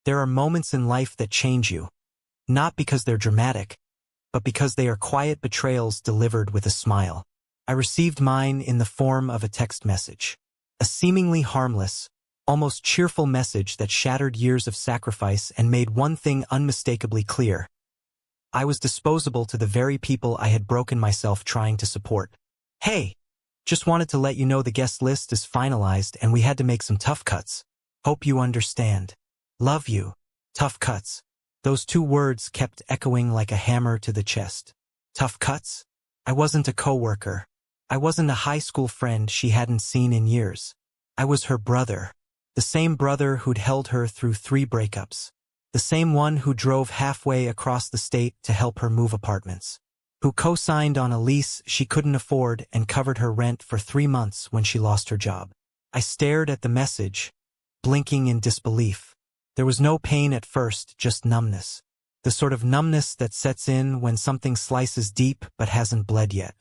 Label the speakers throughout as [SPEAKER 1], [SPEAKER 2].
[SPEAKER 1] There are moments in life that change you, not because they're dramatic, but because they are quiet betrayals delivered with a smile. I received mine in the form of a text message. A seemingly harmless, almost cheerful message that shattered years of sacrifice and made one thing unmistakably clear. I was disposable to the very people I had broken myself trying to support. Hey, just wanted to let you know the guest list is finalized and we had to make some tough cuts. Hope you understand. Love you. Tough cuts. Those two words kept echoing like a hammer to the chest. Tough cuts? I wasn't a coworker. I wasn't a high school friend she hadn't seen in years. I was her brother. The same brother who'd held her through 3 breakups. The same one who drove halfway across the state to help her move apartments. Who co-signed on a lease she couldn't afford and covered her rent for 3 months when she lost her job. I stared at the message, blinking in disbelief. There was no pain at first, just numbness. The sort of numbness that sets in when something slices deep but hasn't bled yet.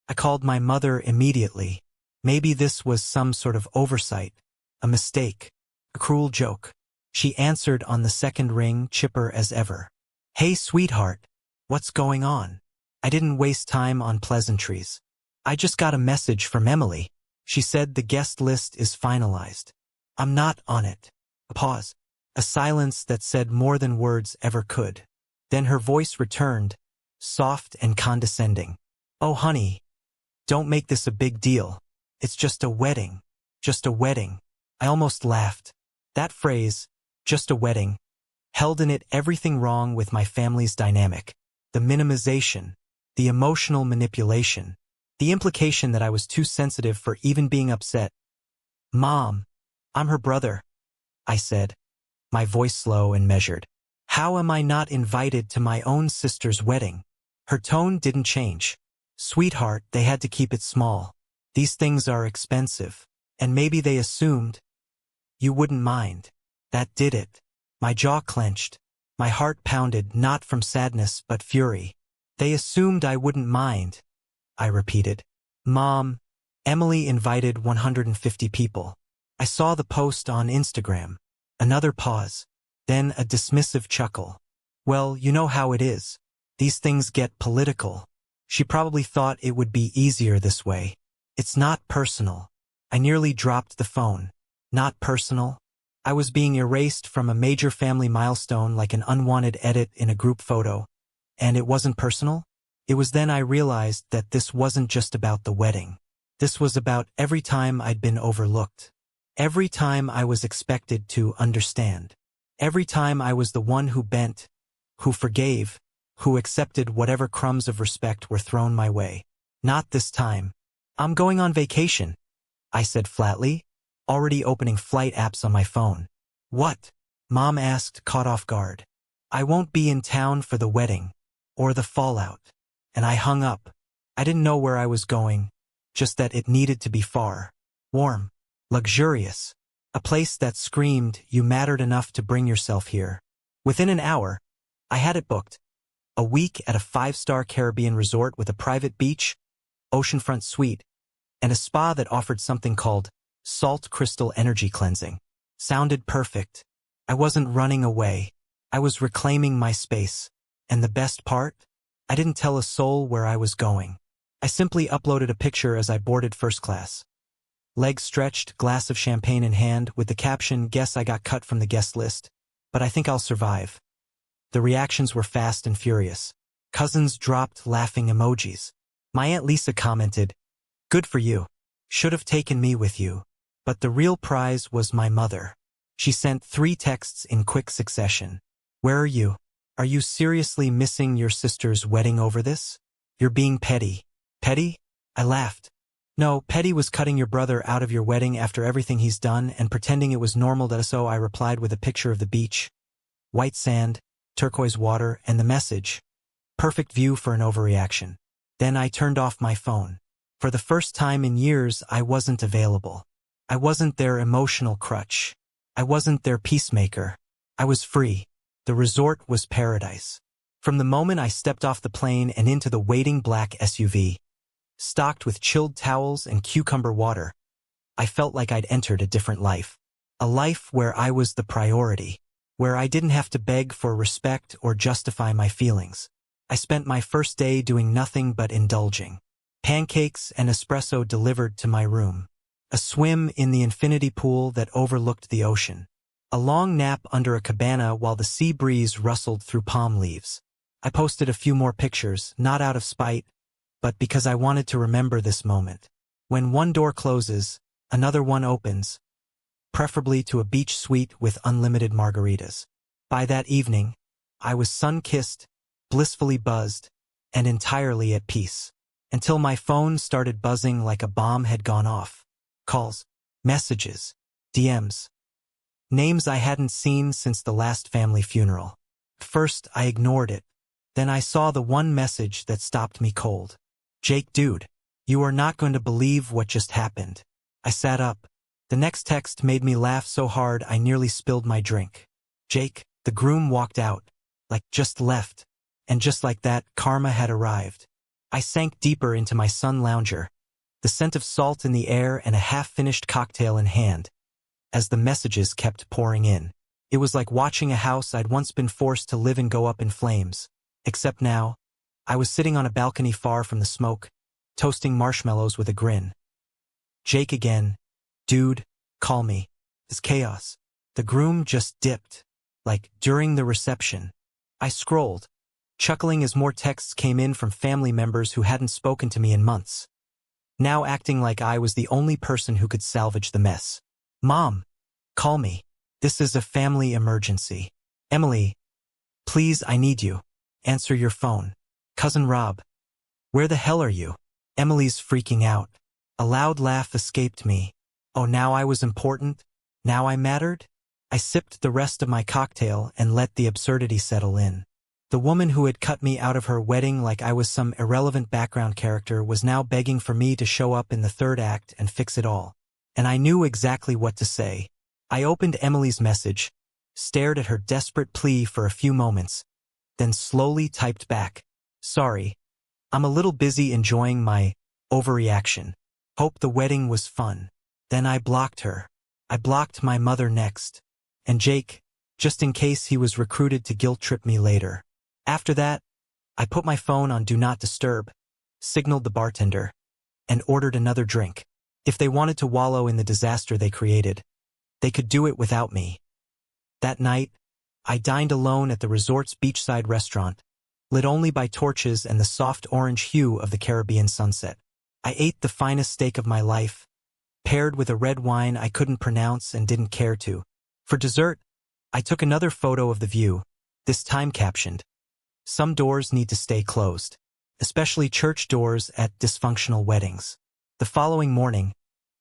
[SPEAKER 1] I called my mother immediately. Maybe this was some sort of oversight, a mistake, a cruel joke. She answered on the second ring, chipper as ever. Hey, sweetheart, what's going on? I didn't waste time on pleasantries. I just got a message from Emily. She said the guest list is finalized. I'm not on it. A pause. A silence that said more than words ever could. Then her voice returned, soft and condescending. Oh, honey, don't make this a big deal. It's just a wedding. Just a wedding. I almost laughed. That phrase, just a wedding, held in it everything wrong with my family's dynamic. The minimization, the emotional manipulation, the implication that I was too sensitive for even being upset. Mom, I'm her brother, I said, my voice slow and measured. How am I not invited to my own sister's wedding? Her tone didn't change. Sweetheart, they had to keep it small. These things are expensive. And maybe they assumed you wouldn't mind. That did it. My jaw clenched. My heart pounded, not from sadness but fury. They assumed I wouldn't mind, I repeated. Mom, Emily invited 150 people. I saw the post on Instagram. Another pause. Then a dismissive chuckle. Well, you know how it is. These things get political. She probably thought it would be easier this way. It's not personal. I nearly dropped the phone. Not personal. I was being erased from a major family milestone like an unwanted edit in a group photo. And it wasn't personal? It was then I realized that this wasn't just about the wedding. This was about every time I'd been overlooked. Every time I was expected to understand. Every time I was the one who bent, who forgave, who accepted whatever crumbs of respect were thrown my way. Not this time. I'm going on vacation, I said flatly, already opening flight apps on my phone. What? Mom asked, caught off guard. I won't be in town for the wedding, or the fallout. And I hung up. I didn't know where I was going, just that it needed to be far, warm, luxurious. A place that screamed, you mattered enough to bring yourself here. Within an hour, I had it booked. A week at a 5-star Caribbean resort with a private beach, oceanfront suite, and a spa that offered something called Salt Crystal Energy Cleansing. Sounded perfect. I wasn't running away. I was reclaiming my space. And the best part? I didn't tell a soul where I was going. I simply uploaded a picture as I boarded first class. Legs stretched, glass of champagne in hand, with the caption, guess I got cut from the guest list, but I think I'll survive. The reactions were fast and furious. Cousins dropped laughing emojis. My Aunt Lisa commented, good for you. Should have taken me with you. But the real prize was my mother. She sent 3 texts in quick succession. Where are you? Are you seriously missing your sister's wedding over this? You're being petty. Petty? I laughed. No, petty was cutting your brother out of your wedding after everything he's done and pretending it was normal. So I replied with a picture of the beach. White sand, turquoise water, and the message. Perfect view for an overreaction. Then I turned off my phone. For the first time in years, I wasn't available. I wasn't their emotional crutch. I wasn't their peacemaker. I was free. The resort was paradise. From the moment I stepped off the plane and into the waiting black SUV, stocked with chilled towels and cucumber water, I felt like I'd entered a different life. A life where I was the priority. where I didn't have to beg for respect or justify my feelings. I spent my first day doing nothing but indulging. Pancakes and espresso delivered to my room. A swim in the infinity pool that overlooked the ocean. A long nap under a cabana while the sea breeze rustled through palm leaves. I posted a few more pictures, not out of spite, but because I wanted to remember this moment. When one door closes, another one opens, preferably to a beach suite with unlimited margaritas. By that evening, I was sun-kissed, blissfully buzzed, and entirely at peace. Until my phone started buzzing like a bomb had gone off. Calls, messages, DMs. Names I hadn't seen since the last family funeral. First, I ignored it. Then I saw the one message that stopped me cold. Jake, dude, you are not going to believe what just happened. I sat up. The next text made me laugh so hard I nearly spilled my drink. Jake, the groom walked out. Like, just left. And just like that, karma had arrived. I sank deeper into my sun lounger, the scent of salt in the air and a half-finished cocktail in hand, as the messages kept pouring in. It was like watching a house I'd once been forced to live in go up in flames. Except now, I was sitting on a balcony far from the smoke, toasting marshmallows with a grin. Jake again. Dude, call me. It's chaos. The groom just dipped. Like, during the reception. I scrolled, chuckling as more texts came in from family members who hadn't spoken to me in months. Now acting like I was the only person who could salvage the mess. Mom, call me. This is a family emergency. Emily, please, I need you. Answer your phone. Cousin Rob. Where the hell are you? Emily's freaking out. A loud laugh escaped me. Oh, now I was important? Now I mattered? I sipped the rest of my cocktail and let the absurdity settle in. The woman who had cut me out of her wedding like I was some irrelevant background character was now begging for me to show up in the third act and fix it all. And I knew exactly what to say. I opened Emily's message, stared at her desperate plea for a few moments, then slowly typed back, "Sorry, I'm a little busy enjoying my overreaction. Hope the wedding was fun." Then I blocked her. I blocked my mother next. And Jake, just in case he was recruited to guilt-trip me later. After that, I put my phone on Do Not Disturb, signaled the bartender, and ordered another drink. If they wanted to wallow in the disaster they created, they could do it without me. That night, I dined alone at the resort's beachside restaurant, lit only by torches and the soft orange hue of the Caribbean sunset. I ate the finest steak of my life, paired with a red wine I couldn't pronounce and didn't care to. For dessert, I took another photo of the view, this time captioned, "Some doors need to stay closed, especially church doors at dysfunctional weddings." The following morning,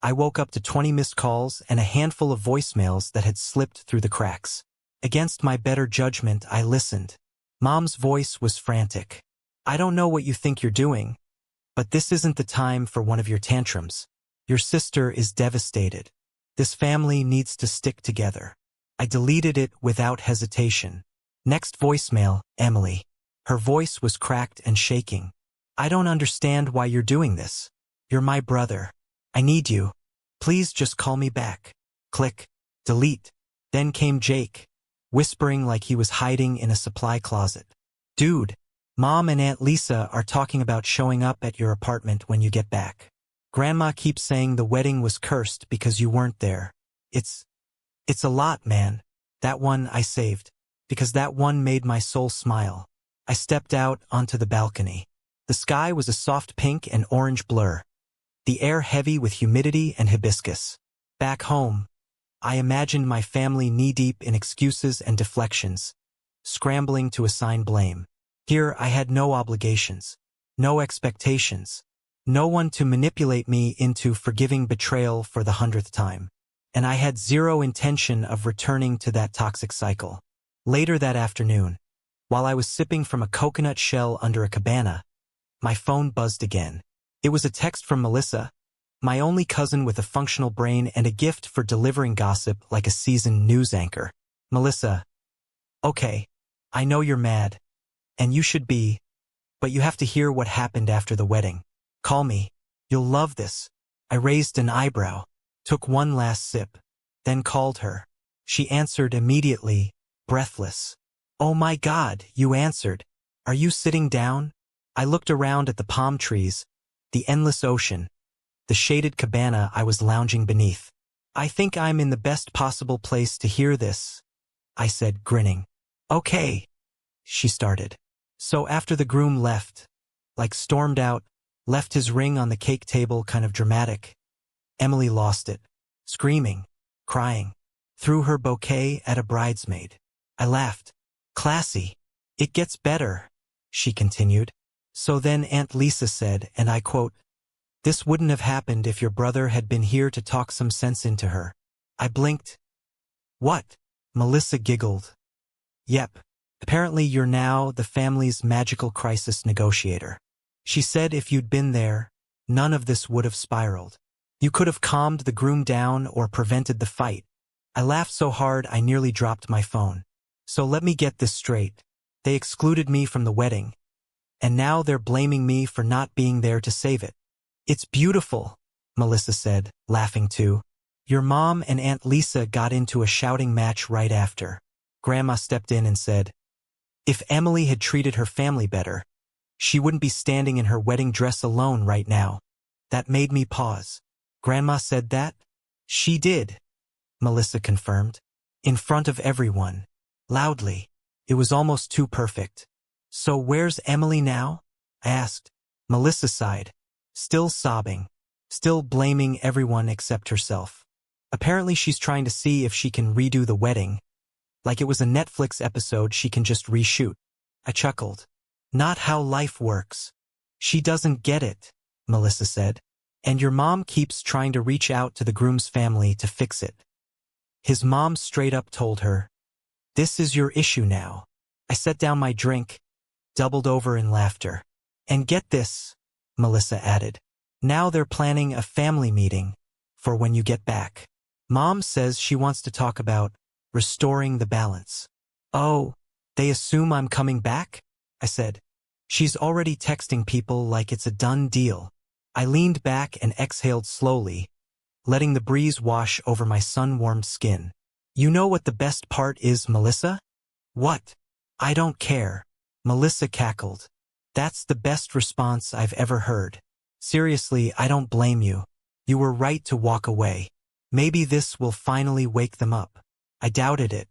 [SPEAKER 1] I woke up to 20 missed calls and a handful of voicemails that had slipped through the cracks. Against my better judgment, I listened. Mom's voice was frantic. "I don't know what you think you're doing, but this isn't the time for one of your tantrums. Your sister is devastated. This family needs to stick together." I deleted it without hesitation. Next voicemail, Emily. Her voice was cracked and shaking. "I don't understand why you're doing this. You're my brother. I need you. Please just call me back." Click. Delete. Then came Jake, whispering like he was hiding in a supply closet. "Dude, Mom and Aunt Lisa are talking about showing up at your apartment when you get back. Grandma keeps saying the wedding was cursed because you weren't there. It's a lot, man." That one I saved, because that one made my soul smile. I stepped out onto the balcony. The sky was a soft pink and orange blur, the air heavy with humidity and hibiscus. Back home, I imagined my family knee-deep in excuses and deflections, scrambling to assign blame. Here I had no obligations, no expectations, no one to manipulate me into forgiving betrayal for the 100th time. And I had zero intention of returning to that toxic cycle. Later that afternoon, while I was sipping from a coconut shell under a cabana, my phone buzzed again. It was a text from Melissa, my only cousin with a functional brain and a gift for delivering gossip like a seasoned news anchor. "Melissa, okay, I know you're mad, and you should be, but you have to hear what happened after the wedding. Call me. You'll love this." I raised an eyebrow, took one last sip, then called her. She answered immediately, breathless. "Oh my God," you answered. "Are you sitting down?" I looked around at the palm trees, the endless ocean, the shaded cabana I was lounging beneath. "I think I'm in the best possible place to hear this," I said, grinning. "Okay," she started. "So after the groom left, like stormed out, left his ring on the cake table, kind of dramatic, Emily lost it, screaming, crying, threw her bouquet at a bridesmaid. I laughed. "Classy. It gets better," she continued. "So then Aunt Lisa said, and I quote, 'This wouldn't have happened if your brother had been here to talk some sense into her.'" I blinked. "What?" Melissa giggled. "Yep. Apparently you're now the family's magical crisis negotiator. She said if you'd been there, none of this would have spiraled. You could have calmed the groom down or prevented the fight." I laughed so hard I nearly dropped my phone. "So let me get this straight. They excluded me from the wedding, and now they're blaming me for not being there to save it." "It's beautiful," Melissa said, laughing too. "Your mom and Aunt Lisa got into a shouting match right after. Grandma stepped in and said, if Emily had treated her family better, she wouldn't be standing in her wedding dress alone right now." That made me pause. "Grandma said that?" "She did," Melissa confirmed. "In front of everyone. Loudly. It was almost too perfect." "So where's Emily now?" I asked. Melissa sighed. Still sobbing. Still blaming everyone except herself. "Apparently she's trying to see if she can redo the wedding. Like it was a Netflix episode she can just reshoot." I chuckled. "Not how life works." "She doesn't get it," Melissa said. "And your mom keeps trying to reach out to the groom's family to fix it. His mom straight up told her, 'This is your issue now.'" I set down my drink, doubled over in laughter. "And get this," Melissa added. "Now they're planning a family meeting for when you get back. Mom says she wants to talk about restoring the balance." "Oh, they assume I'm coming back?" I said. "She's already texting people like it's a done deal." I leaned back and exhaled slowly, letting the breeze wash over my sun-warmed skin. "You know what the best part is, Melissa?" "What?" "I don't care," Melissa cackled. "That's the best response I've ever heard. Seriously, I don't blame you. You were right to walk away. Maybe this will finally wake them up." I doubted it.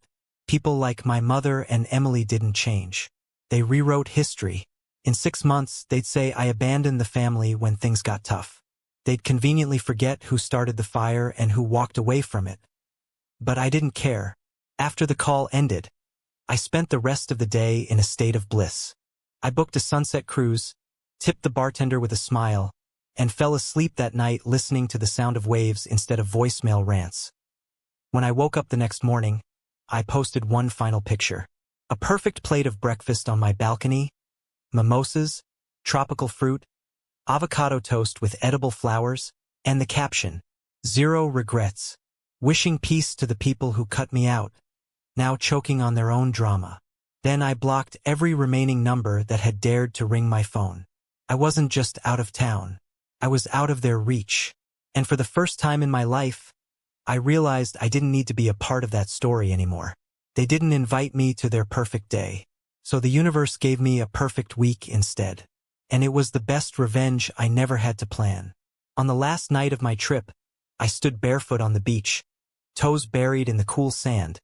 [SPEAKER 1] People like my mother and Emily didn't change. They rewrote history. In 6 months, they'd say I abandoned the family when things got tough. They'd conveniently forget who started the fire and who walked away from it. But I didn't care. After the call ended, I spent the rest of the day in a state of bliss. I booked a sunset cruise, tipped the bartender with a smile, and fell asleep that night listening to the sound of waves instead of voicemail rants. When I woke up the next morning, I posted one final picture. A perfect plate of breakfast on my balcony, mimosas, tropical fruit, avocado toast with edible flowers, and the caption, "Zero regrets. Wishing peace to the people who cut me out, now choking on their own drama." Then I blocked every remaining number that had dared to ring my phone. I wasn't just out of town. I was out of their reach. And for the first time in my life, I realized I didn't need to be a part of that story anymore. They didn't invite me to their perfect day. So the universe gave me a perfect week instead. And it was the best revenge I never had to plan. On the last night of my trip, I stood barefoot on the beach, toes buried in the cool sand,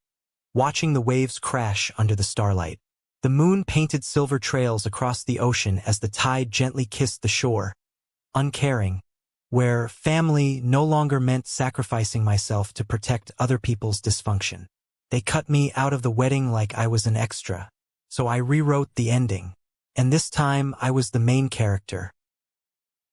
[SPEAKER 1] watching the waves crash under the starlight. The moon painted silver trails across the ocean as the tide gently kissed the shore, uncaring, where family no longer meant sacrificing myself to protect other people's dysfunction. They cut me out of the wedding like I was an extra, so I rewrote the ending. And this time I was the main character,